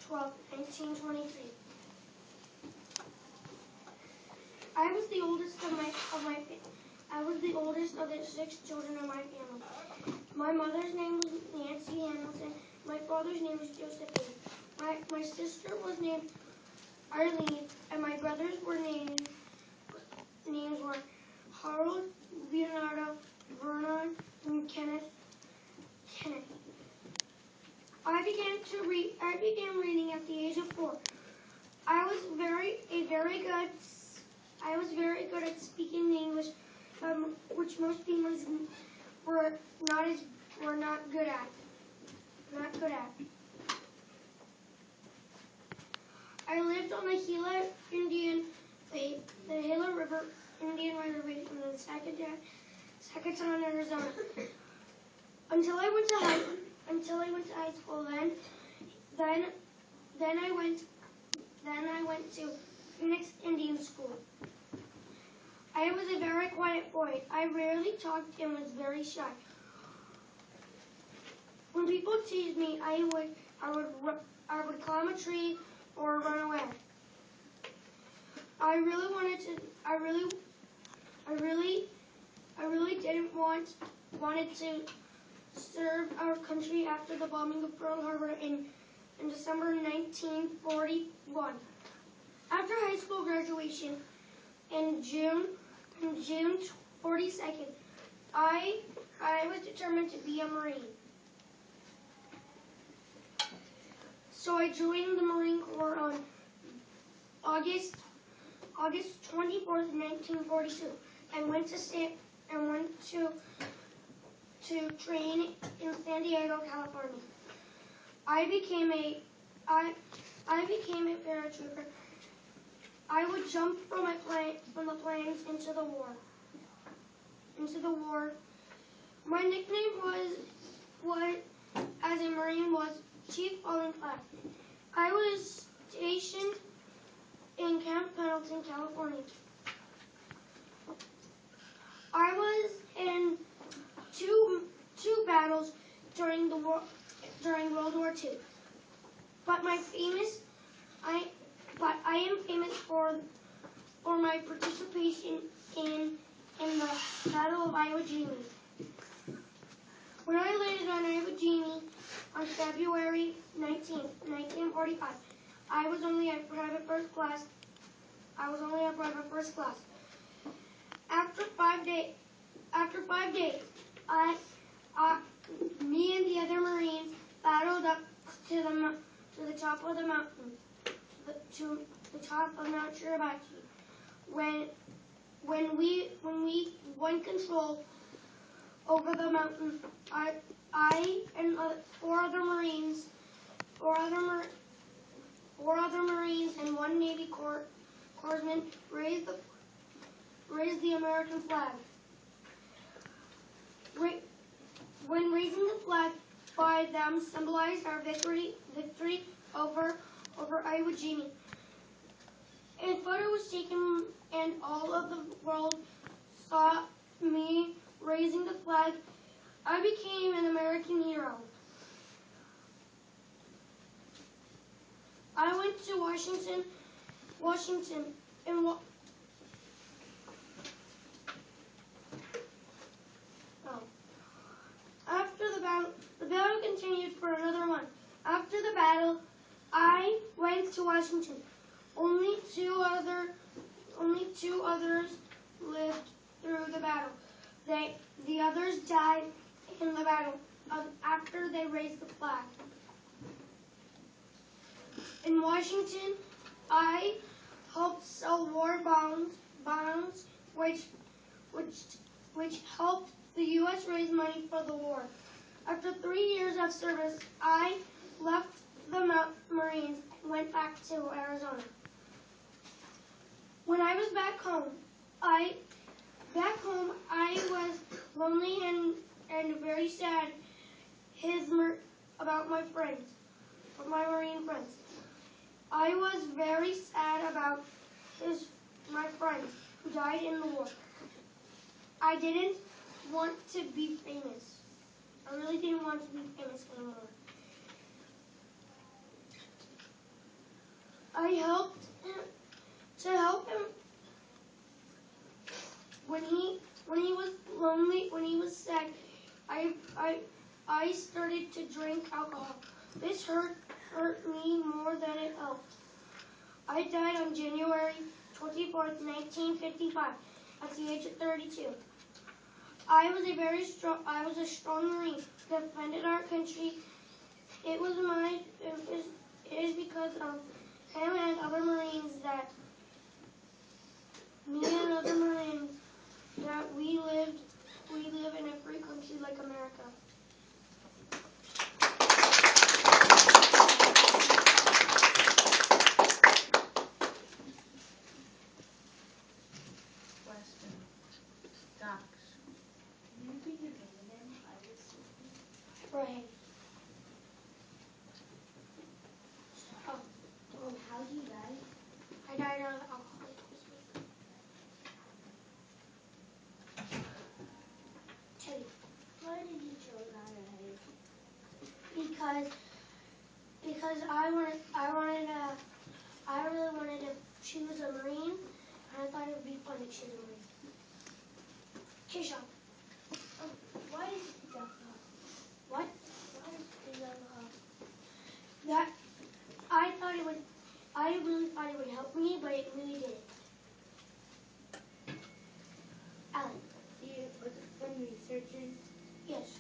12th, 1923. I was the oldest I was the oldest of the 6 children in my family. My mother's name was Nancy Hamilton. My father's name was Joseph Hayes. My sister was named Arlene, and my brothers names were Harold, Leonardo, Vernon, and Kenneth. I began reading at the age of 4. I was very good at speaking English, which most people were not good at. I lived on the Gila River Indian Reservation in the Sacaton, Arizona, until I went to high school. Then I went to Phoenix Indian School. I was a very quiet boy. I rarely talked and was very shy. When people teased me, I would climb a tree or run away. I really didn't wanted to serve our country after the bombing of Pearl Harbor in December 1941. After high school graduation in June 42nd, I was determined to be a Marine. So I joined the Marine Corps on August 24th, 1942, and went to train in San Diego, California. I became a paratrooper. I would jump from the planes into the war. My nickname was as a Marine was Chief Falling Flag. I was stationed in Camp Pendleton, California. I was in two battles during World War II. But I am famous for my participation in the Battle of Iwo Jima. When I landed on Iwo Jima on February 19, 1945, I was only a private first class. After 5 days, me and the other Marines battled up to the top of the mountain, to the top of Mount Shirabaki. When we won control over the mountain, I and 4 other Marines and 1 Navy corpsman raised the American flag. When raising the flag by them symbolized our victory over Iwo Jima. A photo was taken and all of the world saw me raising the flag. I became an American hero. I went to Washington, and after the battle continued for another month. After the battle, I went to Washington. Only two others lived through the battle. The others died in the battle after they raised the flag. In Washington, I helped sell war bonds, which helped the U.S. raise money for the war. After 3 years of service, I left the Marines and went back to Arizona. When I was back home, I was lonely and very sad about my Marine friends. I was very sad about my friends who died in the war. I didn't want to be famous. I really didn't want to be famous anymore. I helped him to help him when he was lonely, when he was sad. I started to drink alcohol. This hurt me more than it helped. I died on January 24th, 1955, at the age of 32. I was a strong Marine, defended our country. It is because of him and other Marines that we live in a free country like America. Question. Docs. Can you repeat your name again? I was sleeping. Ira Hayes. How did you die? I died of alcoholic poisoning. Teddy. Why did you choose Ira Hayes? Because I really wanted to choose a Marine, and I thought it would be fun to choose a Marine. Keisha. Why did you pick alcohol? What? Why did you pick alcohol? That I really thought it would help me, but it really didn't. Alan. Do you was it fun researching? Yes.